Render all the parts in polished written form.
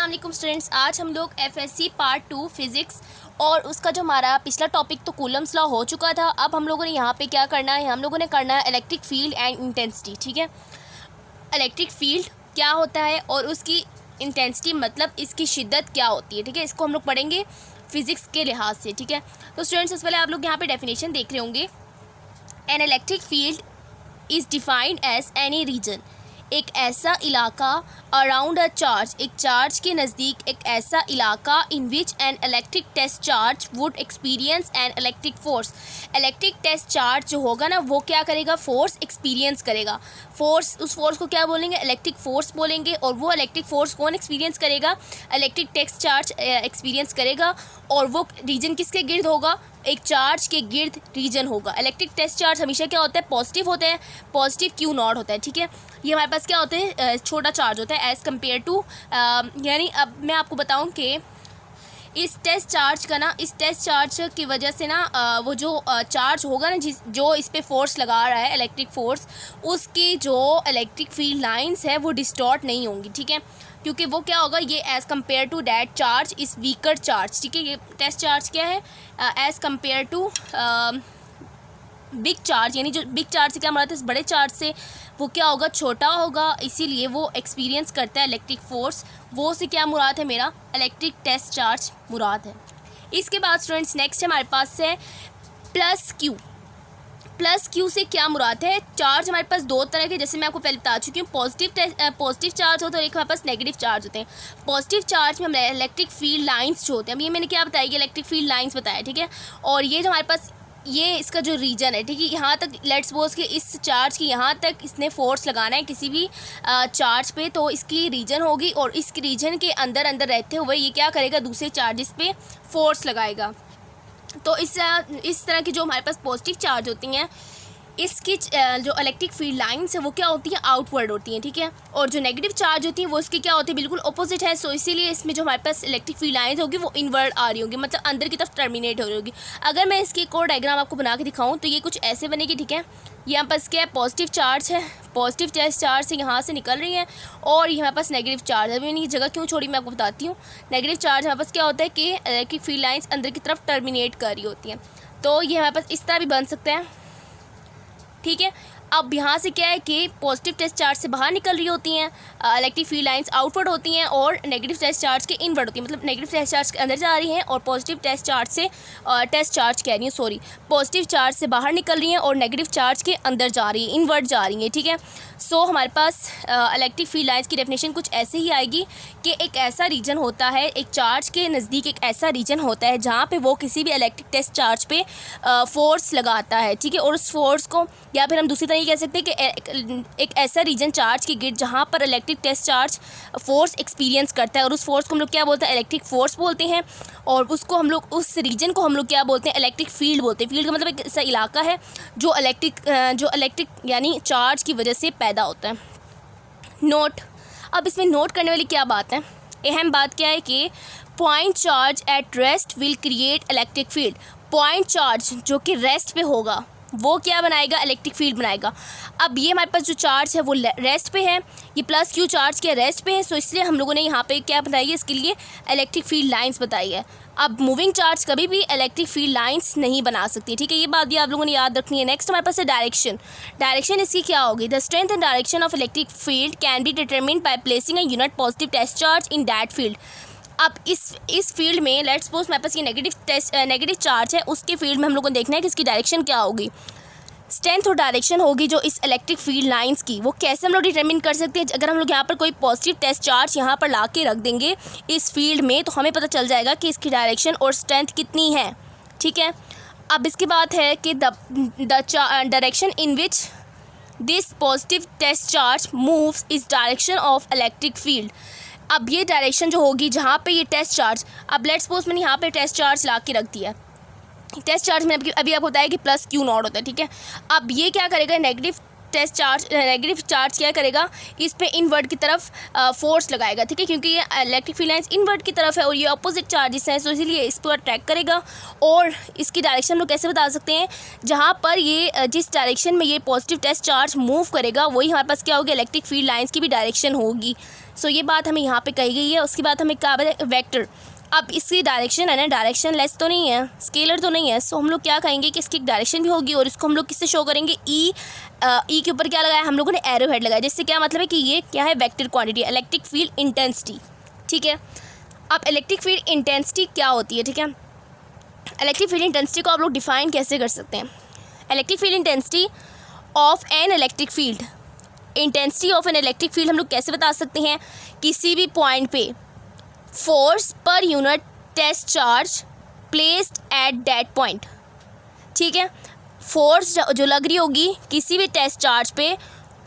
अस्सलाम वालेकुम स्टूडेंट्स, आज हम लोग एफएससी पार्ट 2 फिज़िक्स और उसका जो हमारा पिछला टॉपिक तो कूलम्स लॉ हो चुका था। अब हम लोगों ने यहाँ पे क्या करना है, हम लोगों ने करना है इलेक्ट्रिक फील्ड एंड इंटेंसिटी। ठीक है, इलेक्ट्रिक फील्ड क्या होता है और उसकी इंटेंसिटी मतलब इसकी शिद्दत क्या होती है। ठीक है, इसको हम लोग पढ़ेंगे फिज़िक्स के लिहाज से। ठीक है, तो स्टूडेंट्स सबसे पहले आप लोग यहाँ पर डेफिनेशन देख रहे होंगे। An electric field is defined as any region, एक ऐसा इलाका अराउंड अ चार्ज, एक चार्ज के नज़दीक एक ऐसा इलाका in which an electric test charge would experience an electric force. Electric test charge जो होगा ना वो क्या करेगा, फोर्स एक्सपीरियंस करेगा। फोर्स, उस फोर्स को क्या बोलेंगे, इलेक्ट्रिक फोर्स बोलेंगे। और वो इलेक्ट्रिक फोर्स कौन एक्सपीरियंस करेगा, इलेक्ट्रिक टेस्ट चार्ज एक्सपीरियंस करेगा। और वो रीजन किसके गिर्द होगा, एक चार्ज के गिर्द रीजन होगा। इलेक्ट्रिक टेस्ट चार्ज हमेशा क्या होता है, पॉजिटिव होते हैं, पॉजिटिव क्यू नॉट होता है। ठीक है, ये हमारे पास क्या होते हैं, छोटा चार्ज होता है एज़ कम्पेयर टू, यानी अब मैं आपको बताऊं कि इस टेस्ट चार्ज का ना, इस टेस्ट चार्ज की वजह से ना वो जो चार्ज होगा ना, जो इस पे फोर्स लगा रहा है इलेक्ट्रिक फोर्स, उसकी जो इलेक्ट्रिक फील्ड लाइंस है वो डिस्टॉर्ट नहीं होंगी। ठीक है, क्योंकि वो क्या होगा, ये as compare to that charge is weaker charge. ठीक है, ये टेस्ट चार्ज क्या है, as compare to big charge, यानी जो बिग चार्ज से क्या मुराद है, इस बड़े चार्ज से वो क्या होगा, छोटा होगा, इसीलिए वो एक्सपीरियंस करता है इलेक्ट्रिक फोर्स। वो से क्या मुराद है, मेरा इलेक्ट्रिक टेस्ट चार्ज मुराद है। इसके बाद स्टूडेंट्स नेक्स्ट हमारे पास है प्लस क्यू। प्लस क्यू से क्या मुराद है, चार्ज हमारे पास दो तरह के, जैसे मैं आपको पहले बता चुकी हूँ, पॉजिटिव चार्ज होता है और एक हमारे पास नेगेटिव चार्ज होते हैं। पॉजिटिव चार्ज में हमारे इलेक्ट्रिक फील्ड लाइंस जो होते हैं, अब ये मैंने क्या बताया, कि इलेक्ट्रिक फील्ड लाइंस बताया। ठीक है, और ये जो हमारे पास ये इसका जो रीजन है, ठीक है, यहाँ तक लेट्स सपोज कि इस चार्ज की यहाँ तक इसने फोर्स लगाना है किसी भी चार्ज पे, तो इसकी रीजन होगी और इस रीजन के अंदर अंदर रहते हुए ये क्या करेगा, दूसरे चार्जेस पे फोर्स लगाएगा। तो इस तरह की जो हमारे पास पॉजिटिव चार्ज होती हैं, इसकी जो इलेक्ट्रिक फील्ड लाइंस है वो क्या होती हैं, आउटवर्ड होती हैं। ठीक है, और जो नेगेटिव चार्ज होती हैं वो इसकी क्या होती है, बिल्कुल अपोजिट है। सो इसीलिए इसमें जो हमारे पास इलेक्ट्रिक फील्ड लाइंस होगी वो इनवर्ड आ रही होगी, मतलब अंदर की तरफ टर्मिनेट हो रही होगी। अगर मैं इसकी एक और डायग्राम आपको बना के दिखाऊँ तो ये कुछ ऐसे बनेगी। ठीक है, यहाँ पास क्या है, पॉजिटिव चार्ज है, पॉजिटिव चार्ज से यहाँ से निकल रही है, और यहाँ पास नेगेटिव चार्ज है। मैंने ये जगह क्यों छोड़ी मैं आपको बताती हूँ। नेगेटिव चार्ज हमारे पास क्या होता है कि इलेक्ट्रिक फील्ड लाइंस अंदर की तरफ टर्मिनेट कर रही होती हैं, तो ये हमारे पास इस तरह भी बन सकते हैं। ठीक है, अब यहाँ से क्या है कि पॉजिटिव टेस्ट चार्ज से बाहर निकल रही होती हैं इलेक्ट्रिक फील्ड लाइंस, आउटवर्ड होती हैं, और नेगेटिव टेस्ट चार्ज के इनवर्ड होती हैं, मतलब नेगेटिव टेस्ट चार्ज के अंदर जा रही हैं और पॉजिटिव टेस्ट चार्ज से पॉजिटिव चार्ज से बाहर निकल रही हैं और नेगेटिव चार्ज के अंदर जा रही है, इनवर्ड जा रही हैं। ठीक है, सो हमारे पास इलेक्ट्रिक फील्ड लाइंस की डेफिनेशन कुछ ऐसे ही आएगी कि एक ऐसा रीजन होता है, एक चार्ज के नज़दीक एक ऐसा रीजन होता है जहाँ पे वो किसी भी इलेक्ट्रिक टेस्ट चार्ज पे फोर्स लगाता है। ठीक है, और उस फोर्स को, या फिर हम दूसरी तरह कह सकते हैं कि एक ऐसा रीजन चार्ज की गिर्द जहाँ पर electric test charge force experience करता है, और उस फोर्स को हम लोग क्या बोलते हैं, इलेक्ट्रिक फोर्स बोलते हैं। और उसको हम लोग, उस रीजन को हम लोग क्या बोलते हैं, इलेक्ट्रिक फील्ड बोलते हैं। फील्ड का मतलब एक ऐसा इलाका है जो इलेक्ट्रिक यानी चार्ज की वजह से पैदा होता है। नोट, अब इसमें नोट करने वाली क्या बात है, अहम बात क्या है कि point charge at rest will create electric field. Point charge जो कि रेस्ट पे होगा वो क्या बनाएगा, इलेक्ट्रिक फील्ड बनाएगा। अब ये हमारे पास जो चार्ज है वो रेस्ट पे है, ये प्लस क्यू चार्ज के रेस्ट पे है, सो इसलिए हम लोगों ने यहाँ पे क्या बताई है, इसके लिए इलेक्ट्रिक फील्ड लाइंस बताई है। अब मूविंग चार्ज कभी भी इलेक्ट्रिक फील्ड लाइंस नहीं बना सकती। ठीक है, ये बात भी आप लोगों ने याद रखनी है। नेक्स्ट हमारे पास है डायरेक्शन। डायरेक्शन इसकी क्या होगी, the strength and direction of electric field can be determined by placing a unit positive test charge in that field. अब इस फील्ड में लेट्स सपोज मेरे पास ये नेगेटिव चार्ज है, उसके फील्ड में हम लोगों को देखना है कि इसकी डायरेक्शन क्या होगी। स्ट्रेंथ और डायरेक्शन होगी जो इस इलेक्ट्रिक फील्ड लाइंस की, वो कैसे हम लोग डिटरमिन कर सकते हैं। अगर हम लोग यहाँ पर कोई पॉजिटिव टेस्ट चार्ज यहाँ पर ला के रख देंगे इस फील्ड में, तो हमें पता चल जाएगा कि इसकी डायरेक्शन और स्ट्रेंथ कितनी है। ठीक है, अब इसके बाद है कि the direction in which this positive test charge moves is direction of electric field. अब ये डायरेक्शन जो होगी जहाँ पे ये टेस्ट चार्ज, अब लेट्स सपोज मैंने यहाँ पे टेस्ट चार्ज ला के रख दिया, टेस्ट चार्ज में अभी आपको बताया कि प्लस क्यू नॉट होता है। ठीक है, अब ये क्या करेगा, negative test charge negative charge क्या करेगा, इस पे इनवर्ट की तरफ फोर्स लगाएगा, ठीक है, क्योंकि ये इलेक्ट्रिक फील्ड लाइंस इनवर्ट की तरफ है और ये अपोजिट चार्जेस हैं, तो इसीलिए इस पर अट्रैक्ट करेगा। और इसकी डायरेक्शन हम लोग कैसे बता सकते हैं, जहाँ पर ये जिस डायरेक्शन में ये पॉजिटिव टेस्ट चार्ज मूव करेगा वही हमारे पास क्या होगी, इलेक्ट्रिक फील्ड लाइंस की भी डायरेक्शन होगी। सो ये बात हमें यहाँ पे कही गई है। उसके बाद हमें क्या है, वेक्टर। अब इसकी डायरेक्शन है ना, डायरेक्शन लेस तो नहीं है, स्केलर तो नहीं है, सो हम लोग क्या कहेंगे कि इसकी डायरेक्शन भी होगी और इसको हम लोग किससे शो करेंगे, ई के ऊपर क्या लगाया हम लोगों ने, एरो हेड लगाया, जिससे क्या मतलब है कि ये क्या है, vector quantity, electric field intensity, ठीक है। अब इलेक्ट्रिक फील्ड इंटेंसिटी क्या होती है, ठीक है, इलेक्ट्रिक फील्ड इंटेंसिटी को आप लोग डिफाइन कैसे कर सकते हैं, electric field intensity of an electric field, intensity of an electric field हम लोग कैसे बता सकते हैं, किसी भी पॉइंट पे force per unit test charge placed at that point, ठीक है, फोर्स जो लग रही होगी किसी भी टेस्ट चार्ज पे,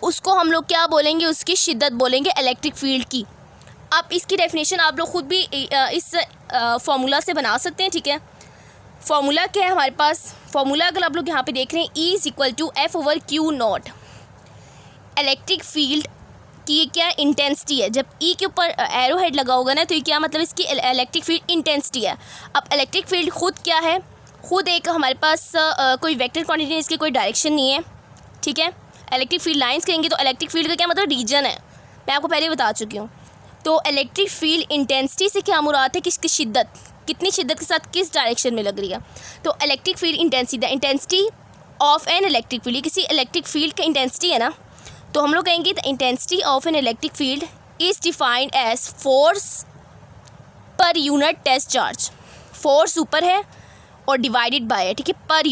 उसको हम लोग क्या बोलेंगे, उसकी शिद्दत बोलेंगे इलेक्ट्रिक फील्ड की। अब इसकी डेफिनेशन आप लोग खुद भी इस फॉर्मूला से बना सकते हैं, ठीक है। फॉर्मूला क्या है हमारे पास, फॉर्मूला अगर आप लोग यहाँ पे देख रहे हैं, E is equal to F/Q0, electric field की क्या इंटेंसिटी है। जब ई के ऊपर एरो हेड लगा होगा ना, तो ये क्या मतलब इसकी इलेक्ट्रिक फील्ड इंटेंसिटी है। अब इलेक्ट्रिक फील्ड खुद क्या है, खुद एक हमारे पास कोई वेक्टर क्वांटिटी है, इसकी कोई डायरेक्शन नहीं है, ठीक है। इलेक्ट्रिक फील्ड लाइंस कहेंगे तो इलेक्ट्रिक फील्ड का क्या मतलब रीजन है, मैं आपको पहले बता चुकी हूँ। तो इलेक्ट्रिक फील्ड इंटेंसिटी से क्या मुराद है कि इसकी शिद्दत, कितनी शिद्दत के साथ किस डायरेक्शन में लग रही है। तो electric field intensity, the intensity of an electric field, किसी इलेक्ट्रिक फील्ड का इंटेंसिटी है ना, तो हम लोग कहेंगे the intensity of an electric field is defined as force per unit test charge, force ऊपर है और डिवाइडेड बाय है, ठीक है, पर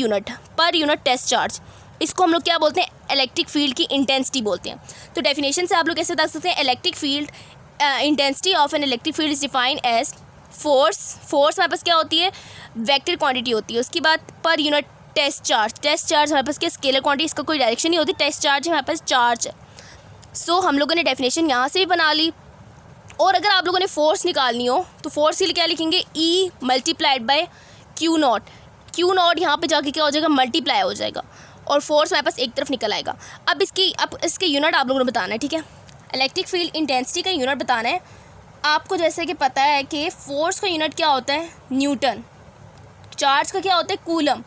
यूनिट टेस्ट चार्ज, इसको हम लोग क्या बोलते हैं, इलेक्ट्रिक फील्ड की इंटेंसिटी बोलते हैं। तो डेफिनेशन से आप लोग कैसे बता सकते हैं, electric field intensity of an electric field is defined as force हमारे पास क्या होती है, वेक्टर क्वांटिटी होती है। उसके बाद पर यूनिट टेस्ट चार्ज हमारे पास क्या, स्केलर क्वांटिटी, इसका कोई डायरेक्शन नहीं होती, टेस्ट चार्ज हमारे पास चार्ज है। सो हम लोगों ने डेफिनेशन यहाँ से भी बना ली। और अगर आप लोगों ने फोर्स निकालनी हो तो फोर्स के लिए क्या लिखेंगे, E मल्टीप्लाइड बाय Q0 यहाँ पे जाके क्या हो जाएगा, मल्टीप्लाई हो जाएगा और फोर्स हमारे पास एक तरफ निकल आएगा। अब इसके यूनिट आप लोगों ने बताना है, ठीक है, इलेक्ट्रिक फील्ड इंटेंसिटी का यूनिट बताना है आपको। जैसे कि पता है कि फोर्स का यूनिट क्या होता है, न्यूटन, चार्ज का क्या होता है, कूलम,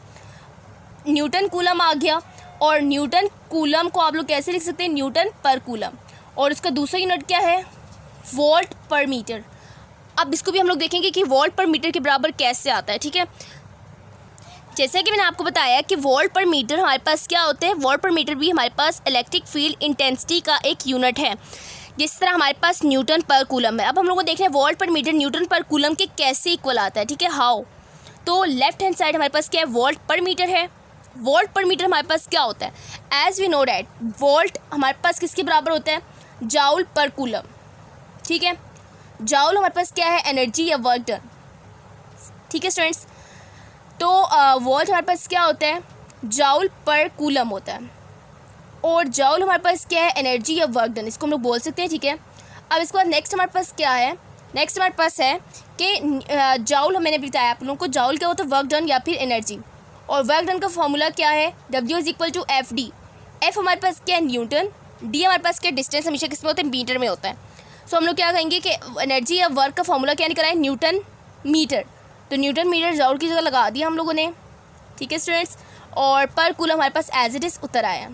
न्यूटन कूलम आ गया। और न्यूटन कूलम को आप लोग कैसे लिख सकते हैं, न्यूटन पर कूलम। और उसका दूसरा यूनिट क्या है, वोल्ट पर मीटर। अब इसको भी हम लोग देखेंगे कि वोल्ट पर मीटर के बराबर कैसे आता है, ठीक है। जैसे कि मैंने आपको बताया कि वोल्ट पर मीटर हमारे पास क्या होते हैं, वोल्ट पर मीटर भी हमारे पास इलेक्ट्रिक फील्ड इंटेंसिटी का एक यूनिट है, जिस तरह हमारे पास न्यूटन पर कूलम है। अब हम लोग को देख रहे हैं volt per metre Newton per coulomb के कैसे इक्वल आता है, ठीक है, हाउ। तो लेफ्ट हैंड साइड हमारे पास क्या है, वोल्ट पर मीटर है। वोल्ट पर मीटर हमारे पास क्या होता है, as we know that volt हमारे पास किसके बराबर होता है, जाउल पर कूलम, ठीक है। जाउल हमारे पास क्या है, एनर्जी या वर्क डन, ठीक है स्टूडेंट्स। तो वोल्ट हमारे पास क्या होता है, जाउल पर कूलम होता है। और जाउल हमारे पास क्या है, एनर्जी या वर्क डन, इसको हम लोग बोल सकते हैं, ठीक है। अब इसके बाद नेक्स्ट हमारे पास क्या है, नेक्स्ट हमारे पास है कि जाउल मैंने बताया आप लोगों को, जाउल क्या होता है, वर्क डन या फिर एनर्जी। और वर्क डन का फॉर्मूला क्या है, W is equal to FD। F हमारे पास क्या है, न्यूटन, D हमारे पास क्या, डिस्टेंस हमेशा किस में होता है, मीटर में होता है। सो हम लोग क्या कहेंगे कि एनर्जी या वर्क का फॉर्मूला क्या निकला है, न्यूटन मीटर। तो न्यूटन मीटर जाउल की जगह लगा दिया हम लोगों ने, ठीक है स्टूडेंट्स। और पर कूलम हमारे पास एज इट इज़ उतर आया।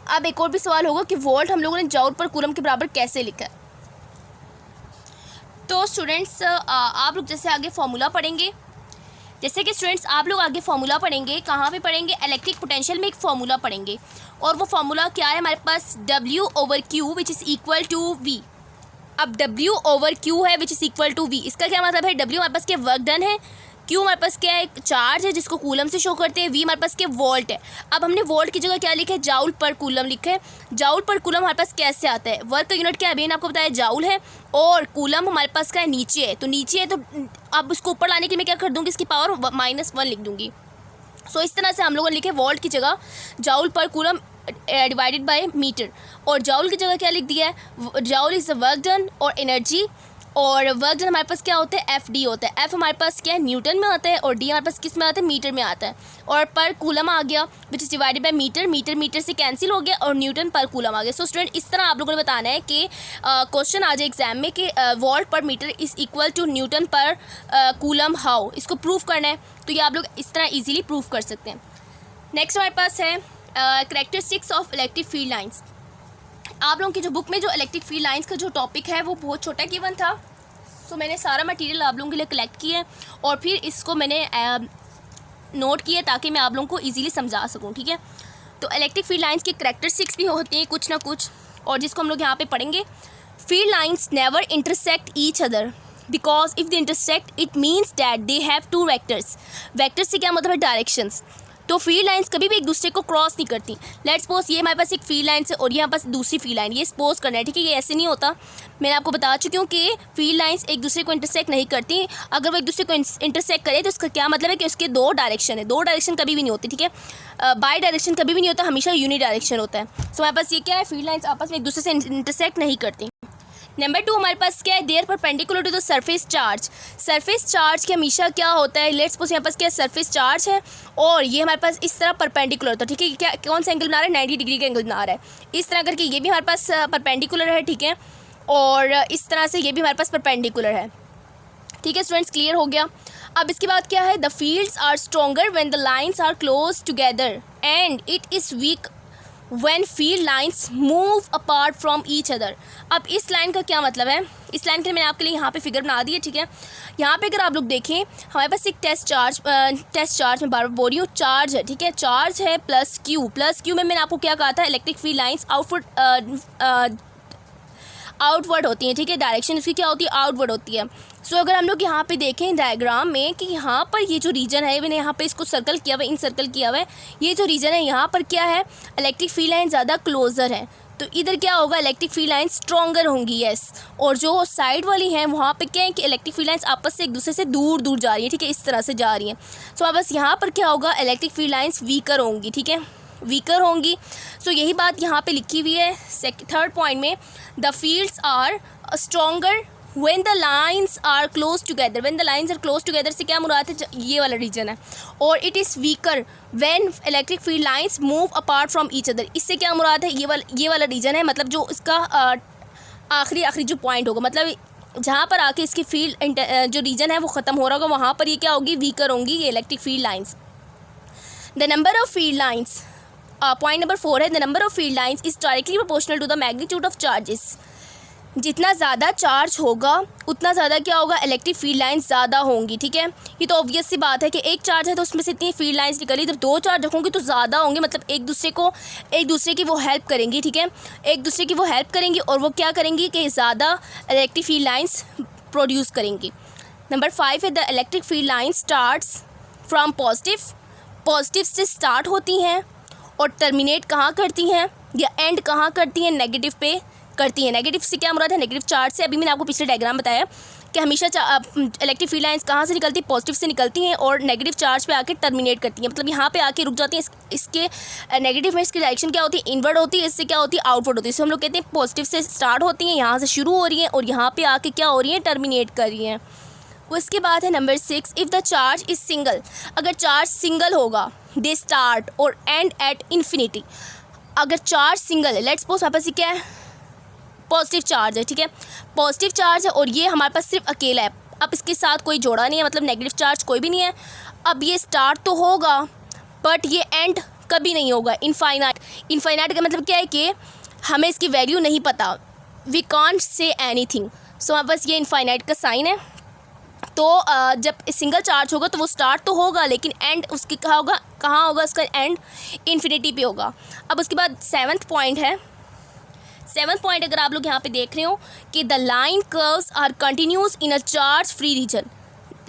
अब एक और भी सवाल होगा कि वोल्ट हम लोगों ने जाउल पर कूलम के बराबर कैसे लिखा है। तो स्टूडेंट्स आप लोग जैसे आगे फॉर्मूला पढ़ेंगे, जैसे कि स्टूडेंट्स आप लोग आगे फॉर्मूला पढ़ेंगे, कहाँ पे पढ़ेंगे, इलेक्ट्रिक पोटेंशियल में एक फॉर्मूला पढ़ेंगे। और वो फॉर्मूला क्या है हमारे पास, W/Q which is equal to V। अब W/Q है which is equal to V, इसका क्या मतलब है, W हमारे पास क्या वर्क डन है, Q हमारे पास क्या है, चार्ज है जिसको कूलम से शो करते हैं, V हमारे पास क्या वोल्ट है। अब हमने वोल्ट की जगह क्या लिखा है, जाउल पर कूलम लिखा है। जाउल पर कूलम हमारे पास कैसे आता है, वर्क का यूनिट क्या है, अभी आपको बताया जाउल है, और कूलम हमारे पास क्या है, नीचे है। तो नीचे है तो अब उसको ऊपर लाने के लिए मैं क्या कर दूँगी, इसकी पावर -1 लिख दूँगी। सो इस तरह से हम लोगों ने लिखे वोल्ट की जगह joule per coulomb divided by metre. और जाउल की जगह क्या लिख दिया है, joule is the work done और एनर्जी, और वर्क हमारे पास क्या होता है, एफ डी होता है। एफ हमारे पास क्या है, न्यूटन में आता है, और डी हमारे पास किस में आता है, मीटर में आता है। और पर कूलम आ गया which is divided by metre, metre metre से कैंसिल हो गया, और न्यूटन पर कूलम आ गया। सो स्टूडेंट इस तरह आप लोगों ने बताना है कि क्वेश्चन आ जाए एग्जाम में कि volt per metre is equal to newton per coulomb how, इसको प्रूव करना है। तो ये आप लोग इस तरह ईजिली प्रूव कर सकते हैं। नेक्स्ट हमारे पास है characteristics of electric field lines. आप लोगों की जो बुक में जो इलेक्ट्रिक फील्ड लाइंस का जो टॉपिक है वो बहुत छोटा गिवन था। सो मैंने सारा मटेरियल आप लोगों के लिए कलेक्ट किया है और फिर इसको मैंने नोट किया ताकि मैं आप लोगों को इजीली समझा सकूं, ठीक है। तो इलेक्ट्रिक फील्ड लाइंस की कैरेक्टरिस्टिक्स भी होती हैं कुछ ना कुछ, और जिसको हम लोग यहाँ पे पढ़ेंगे। Field lines never intersect each other because if they intersect it means that they have two vectors. Vectors से क्या मतलब है, डायरेक्शंस। तो फील्ड लाइंस कभी भी एक दूसरे को क्रॉस नहीं करती। लेट्स सपोज ये हमारे पास एक फील्ड लाइन है और ये हमारे पास दूसरी फील्ड लाइन, ये सपोज करना है, ठीक है। ये ऐसे नहीं होता, मैंने आपको बता चुकी हूँ कि फील्ड लाइंस एक दूसरे को इंटरसेक्ट नहीं करती। अगर वो एक दूसरे को इंटरसेक्ट करे तो उसका क्या मतलब है कि उसके दो डायरेक्शन है। दो डायरेक्शन कभी भी नहीं होती, ठीक है। बाई डायरेक्शन कभी भी नहीं होता, हमेशा यूनि डायरेक्शन होता है। सो हमारे पास ये क्या है, फील्ड लाइंस आपस में एक दूसरे से इंटरसेक्ट नहीं करती। नंबर 2 हमारे पास क्या है, there perpendicular to the surface charge. Surface charge के हमेशा क्या होता है, लेट्स सपोज यहाँ पास क्या सरफेस चार्ज है और ये हमारे पास इस तरह परपेंडिकुलर होता है, ठीक है। क्या कौन सा एंगल बना रहा है, 90 डिग्री का एंगल बना रहा है। इस तरह करके ये भी हमारे पास परपेंडिकुलर है, ठीक है। और इस तरह से ये भी हमारे पास परपेंडिकुलर है, ठीक है स्टूडेंट्स, क्लियर हो गया। अब इसके बाद क्या है, the fields are stronger when the lines are close together and it is weak when field lines move apart from each other। अब इस लाइन का क्या मतलब है, इस लाइन के लिए मैंने आपके लिए यहाँ पे फिगर बना दी है, ठीक है। यहाँ पे अगर आप लोग देखें हमारे पास एक टेस्ट चार्ज में बार बार बोल रही हूँ, चार्ज है, ठीक है। चार्ज है प्लस क्यू में मैंने आपको क्या कहा था, इलेक्ट्रिक फील्ड लाइंस आउटवर्ड होती हैं, ठीक है। डायरेक्शन उसकी क्या होती है, आउटवर्ड होती है। सो अगर हम लोग यहाँ पे देखें डायग्राम में कि यहाँ पर ये जो रीजन है, मैंने यहाँ पे इसको सर्कल किया हुआ है, इन सर्कल किया हुआ है, ये जो रीजन है यहाँ पर क्या है, इलेक्ट्रिक फील्ड लाइन ज़्यादा क्लोजर है। तो इधर क्या होगा, इलेक्ट्रिक फील्ड लाइन स्ट्रॉन्गर होंगी, यस। और जो साइड वाली हैं वहाँ पे क्या है कि इलेक्ट्रिक फील्ड लाइंस आपस से एक दूसरे से दूर दूर जा रही है, ठीक है, इस तरह से जा रही हैं। सो बस यहाँ पर क्या होगा, इलेक्ट्रिक फील्ड लाइंस वीकर होंगी, ठीक है, वीकर होंगी। सो यही बात यहाँ पे लिखी हुई है थर्ड पॉइंट में, the fields are stronger when the lines are close together. When the lines are close together से क्या मुराद है, ये वाला रीजन है। और it is weaker when electric field lines move apart from each other, इससे क्या मुराद है, ये वाला रीजन है, मतलब जो इसका आखिरी जो पॉइंट होगा, मतलब जहाँ पर आके इसकी फील्ड जो रीजन है वो ख़त्म हो रहा होगा, वहाँ पर ये क्या होगी, वीकर होंगी ये electric field lines. The number of field lines, point number 4 है, the number of field lines is directly proportional to the magnitude of charges. जितना ज़्यादा चार्ज होगा उतना ज़्यादा क्या होगा, इलेक्ट्रिक फील्ड लाइंस ज़्यादा होंगी, ठीक है। ये तो ऑब्वियस सी बात है कि एक चार्ज है तो उसमें से इतनी फील्ड लाइंस निकली, जब दो चार्ज रखोगे तो ज़्यादा होंगे, मतलब एक दूसरे की वो हेल्प करेंगी, ठीक है, एक दूसरे की वो हेल्प करेंगी और वो क्या करेंगी कि ज़्यादा इलेक्ट्रिक फील्ड लाइंस प्रोड्यूस करेंगी। नंबर 5 है, the electric field line starts from positive से स्टार्ट होती हैं और टर्मिनेट कहाँ करती हैं या एंड कहाँ करती हैं, नेगेटिव पे करती हैं। नेगेटिव से क्या मुराद है, नेगेटिव चार्ज से। अभी मैंने आपको पिछले डायग्राम बताया कि हमेशा इलेक्ट्रिक फील्ड लाइंस कहाँ से निकलती है, पॉजिटिव से निकलती हैं और नेगेटिव चार्ज पे आके टर्मिनेट करती हैं, मतलब यहाँ पे आके रुक जाती हैं। इसके नेगेटिव में इसकी डायरेक्शन क्या होती है, इनवर्ड होती है, इससे क्या होती है, आउटवर्ड होती है। इससे हम लोग कहते हैं पॉजिटिव से स्टार्ट होती हैं, यहाँ से शुरू हो रही हैं और यहाँ पर आके क्या हो रही हैं, टर्मिनेट कर रही हैं। उसके बाद है number 6, if the charge is single. अगर चार्ज सिंगल होगा, दे स्टार्ट और एंड एट इन्फिनिटी। अगर चार्ज सिंगल है, लेट्स सपोज हमारे पास क्या है, पॉजिटिव चार्ज है, ठीक है, पॉजिटिव चार्ज है और ये हमारे पास सिर्फ अकेला है, अब इसके साथ कोई जोड़ा नहीं है, मतलब नेगेटिव चार्ज कोई भी नहीं है। अब ये स्टार्ट तो होगा बट ये एंड कभी नहीं होगा, इनफाइनाइट का मतलब क्या है कि हमें इसकी वैल्यू नहीं पता, वी कांट से एनीथिंग। सो बस ये इनफाइनाइट का साइन है। तो जब सिंगल चार्ज होगा तो वो स्टार्ट तो होगा लेकिन एंड उसकी कहाँ होगा उसका एंड इन्फिनिटी पे होगा। अब उसके बाद 7th पॉइंट है, 7th पॉइंट अगर आप लोग यहाँ पे देख रहे हो कि the line curves are continuous in a charge free region.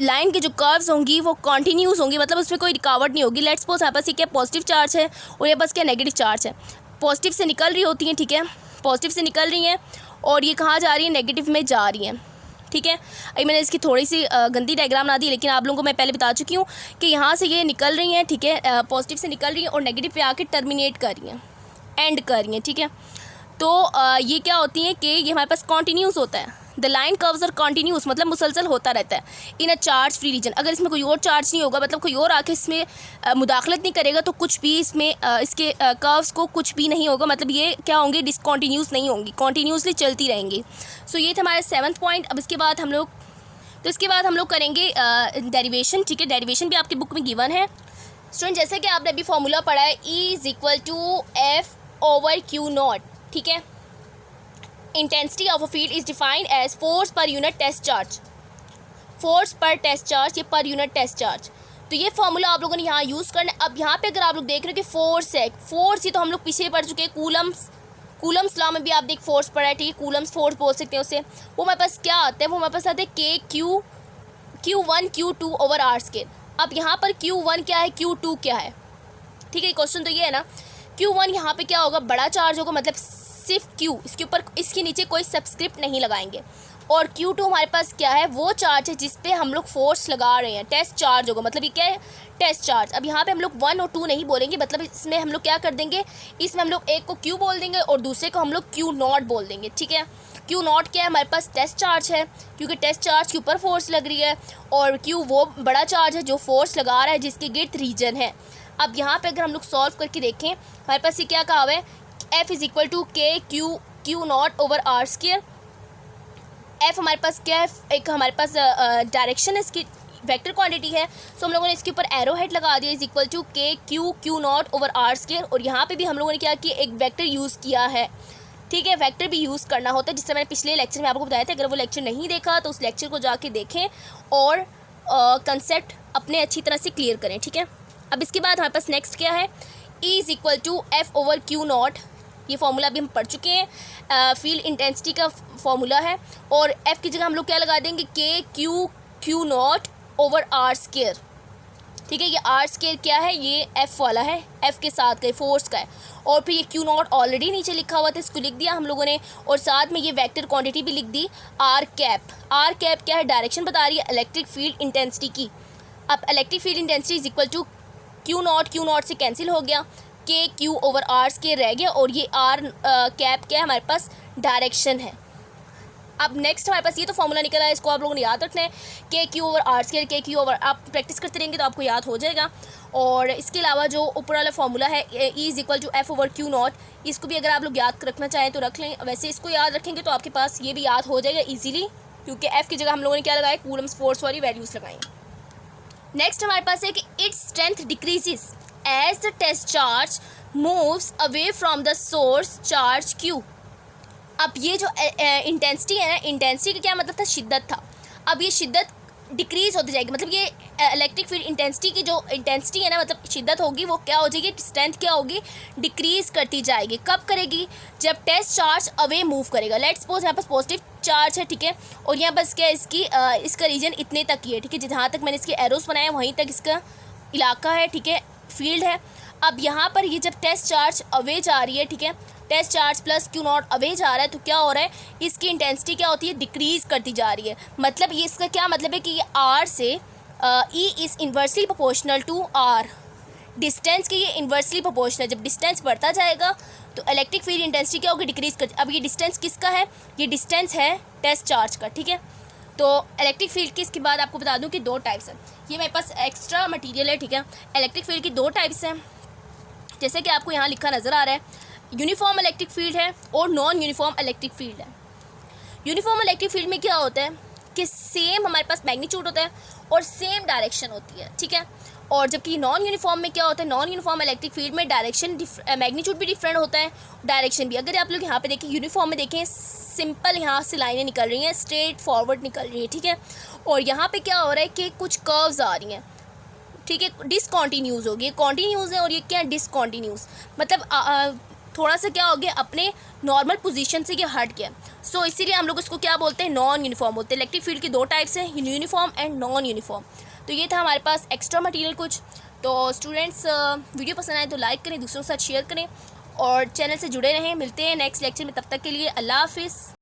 Line के जो कर्व्स होंगी वो कंटिन्यूस होंगी, मतलब उसमें कोई रुकावट नहीं होगी। लेट्स सपोज यहाँ पास क्या पॉजिटिव चार्ज है और ये पास क्या नेगेटिव चार्ज है, पॉजिटिव से निकल रही होती हैं, ठीक है, पॉजिटिव से निकल रही हैं और ये कहाँ जा रही है, नेगेटिव में जा रही हैं, ठीक है। अभी मैंने इसकी थोड़ी सी गंदी डायग्राम बना दी, लेकिन आप लोगों को मैं पहले बता चुकी हूँ कि यहाँ से ये निकल रही हैं, ठीक है, पॉजिटिव से निकल रही हैं और नेगेटिव पे आके टर्मिनेट कर रही हैं, एंड कर रही हैं, ठीक है। तो ये क्या होती हैं कि ये हमारे पास कॉन्टीन्यूस होता है, the line curves are continuous, मतलब मुसलसल होता रहता है in a charge free region. अगर इसमें कोई और चार्ज नहीं होगा, मतलब कोई और आके इसमें मुदाखलत नहीं करेगा, तो कुछ भी इसमें इसके कर्व्स को कुछ भी नहीं होगा, मतलब ये क्या होंगे, डिसकॉन्टीन्यूस नहीं होंगी, कॉन्टीन्यूसली चलती रहेंगी। सो ये थे हमारे 7th पॉइंट। अब इसके बाद हम लोग करेंगे डेरिवेशन, ठीक है। डेरिवेशन भी आपकी बुक में गिवन है स्टूडेंट। जैसे कि आपने अभी फॉर्मूला पढ़ा है, E=F/Q0, ठीक है। Intensity of a field is defined as force per unit test charge, force per test charge, ये पर यूनिट टेस्ट चार्ज। तो ये फॉर्मूला आप लोगों ने यहाँ यूज़ करना है। अब यहाँ पे अगर आप लोग देख रहे हो कि फोर्स है, फोर्स ये तो हम लोग पीछे पढ़ चुके हैं, कूलम्स लॉ में भी आप देख फोर्स पढ़ा है, ठीक है। कूलम्स फोर्स बोल सकते हैं उसे। वो हमारे पास क्या आता है, वो हमारे पास आते हैं Q1 Q2 over are square. अब यहाँ पर Q1 क्या है, Q2 क्या है, ठीक है। क्वेश्चन तो ये है ना, Q1 यहाँ पे क्या होगा, बड़ा चार्ज होगा, मतलब सिर्फ Q, इसके ऊपर इसके नीचे कोई सबस्क्रिप्ट नहीं लगाएंगे। और Q2 हमारे पास क्या है, वो चार्ज है जिस पे हम लोग फोर्स लगा रहे हैं, टेस्ट चार्ज होगा, मतलब ये क्या है, टेस्ट चार्ज। अब यहाँ पे हम लोग 1 और 2 नहीं बोलेंगे, मतलब इसमें हम लोग क्या कर देंगे, इसमें हम लोग एक को Q बोल देंगे और दूसरे को हम लोग Q0 बोल देंगे, ठीक है। Q0 क्या है, हमारे पास टेस्ट चार्ज है, क्योंकि टेस्ट चार्ज के ऊपर फोर्स लग रही है, और Q वो बड़ा चार्ज है जो फोर्स लगा रहा है, जिसके गिर्द रीजन है। अब यहाँ पे अगर हम लोग सॉल्व करके देखें, हमारे पास ये क्या कहा हुआ है, F=K/Q0 over R square. F हमारे पास क्या है, एक हमारे पास डायरेक्शन है, इसकी वेक्टर क्वांटिटी है। सो हम लोगों ने इसके ऊपर एरो हेड लगा दिया, K/Q0 ओवर आर स्क्वायर। और यहाँ पे भी हम लोगों ने क्या किया, एक वेक्टर यूज़ किया है, ठीक है। वेक्टर भी यूज़ करना होता है, जिससे मैंने पिछले लेक्चर में आपको बताया था। अगर वो लेक्चर नहीं देखा तो उस लेक्चर को जाके देखें और कंसेप्ट अपने अच्छी तरह से क्लियर करें, ठीक है। अब इसके बाद हमारे पास नेक्स्ट क्या है, E=F/Q0। ये फार्मूला अभी हम पढ़ चुके हैं, फील्ड इंटेंसिटी का फार्मूला है। और F की जगह हम लोग क्या लगा देंगे, Q0 ओवर आर स्क्वायर, ठीक है। ये आर स्क्वायर क्या है, ये F वाला है, F के साथ का फोर्स का है। और फिर ये Q0 ऑलरेडी नीचे लिखा हुआ था, इसको लिख दिया हम लोगों ने, और साथ में ये वेक्टर क्वांटिटी भी लिख दी, R कैप। R कैप क्या है, डायरेक्शन बता रही है इलेक्ट्रिक फील्ड इंटेंसिटी की। अब electric field intensity is equal to Q0 से कैंसिल हो गया, Q ओवर आर स्क्वायर रह गया, और ये R कैप क्या है, हमारे पास डायरेक्शन है। अब नेक्स्ट हमारे पास ये तो फॉर्मूला निकला है, इसको आप लोगों ने याद रखना है, Q over R square, Q over, आप प्रैक्टिस करते रहेंगे तो आपको याद हो जाएगा। और इसके अलावा जो ऊपर वाला फॉर्मूला है, E=F/Q0, इसको भी अगर आप लोग याद रखना चाहें तो रख लें। वैसे इसको याद रखेंगे तो आपके पास ये भी याद हो जाएगा ईजिली, क्योंकि F की जगह हम लोगों ने क्या लगाया, कूलम्स फोर्स वाली वैल्यूज़ लगाई। नेक्स्ट हमारे पास है कि it's strength decreases as the test charge moves away from the source charge Q। अब ये जो इंटेंसिटी है ना, इंटेंसिटी का क्या मतलब था, शिद्दत था। अब ये शिद्दत डिक्रीज होती जाएगी, मतलब ये इलेक्ट्रिक फील्ड इंटेंसिटी की जो इंटेंसिटी है ना, मतलब शिद्दत होगी, वो क्या हो जाएगी, स्ट्रेंथ क्या होगी, डिक्रीज करती जाएगी। कब करेगी, जब टेस्ट चार्ज अवे मूव करेगा। लेट्स सपोज यहाँ पर पॉजिटिव चार्ज है, ठीक है, और यहाँ बस क्या इसका रीजन इतने तक ही है, ठीक है। जहाँ तक मैंने इसके एरोस बनाए वहीं तक इसका इलाका है, ठीक है, फील्ड है। अब यहाँ पर ये जब टेस्ट चार्ज अवे जा रही है, ठीक है, test charge plus Q0 away जा रहा है, तो क्या हो रहा है, इसकी इंटेंसिटी क्या होती है, डिक्रीज करती जा रही है। मतलब ये इसका क्या मतलब है कि ये R से E is inversely proportional to R, distance के ये इन्वर्सली प्रोपोर्शनल। जब डिस्टेंस बढ़ता जाएगा तो इलेक्ट्रिक फील्ड इंटेंसिटी क्या होगी, डिक्रीज कर। अब ये डिस्टेंस किसका है, ये डिस्टेंस है टेस्ट चार्ज का, ठीक है। तो इलेक्ट्रिक फील्ड की इसके बाद आपको बता दूं कि 2 टाइप्स हैं। ये मेरे पास एक्स्ट्रा मटेरियल है, ठीक है। इलेक्ट्रिक फील्ड की 2 टाइप्स हैं, जैसे कि आपको यहाँ लिखा नज़र आ रहा है। यूनिफॉर्म इलेक्ट्रिक फील्ड है और नॉन यूनिफॉर्म इलेक्ट्रिक फील्ड है। यूनिफॉर्म इलेक्ट्रिक फील्ड में क्या होता है कि सेम हमारे पास मैग्नीट्यूड होता है और सेम डायरेक्शन होती है, ठीक है। और जबकि नॉन यूनिफॉर्म में क्या होता है, नॉन यूनिफॉर्म इलेक्ट्रिक फील्ड में डायरेक्शन मैग्नीट्यूड भी डिफरेंट होता है, डायरेक्शन भी। अगर आप लोग यहाँ पे देखें, यूनिफॉर्म में देखें, सिंपल यहाँ से लाइनें निकल रही हैं, स्ट्रेट फॉरवर्ड निकल रही है, ठीक है। और यहाँ पे क्या हो रहा है कि कुछ कर्व्स आ रही हैं, ठीक है, डिसकॉन्टीन्यूज होगी। ये कॉन्टीन्यूज है और ये क्या है, डिसकॉन्टीन्यूज। मतलब थोड़ा सा क्या हो गया, अपने नॉर्मल पोजीशन से ये हट गया। सो इसीलिए हम लोग इसको क्या बोलते हैं, नॉन यूनिफॉर्म बोलते हैं। इलेक्ट्रिक फील्ड की 2 टाइप्स हैं, यूनिफॉर्म एंड नॉन यूनिफॉर्म। तो ये था हमारे पास एक्स्ट्रा मटेरियल कुछ। तो स्टूडेंट्स, वीडियो पसंद आए तो लाइक करें, दूसरों के साथ शेयर करें और चैनल से जुड़े रहें। मिलते हैं नेक्स्ट लेक्चर में, तब तक के लिए अल्लाह हाफिज़।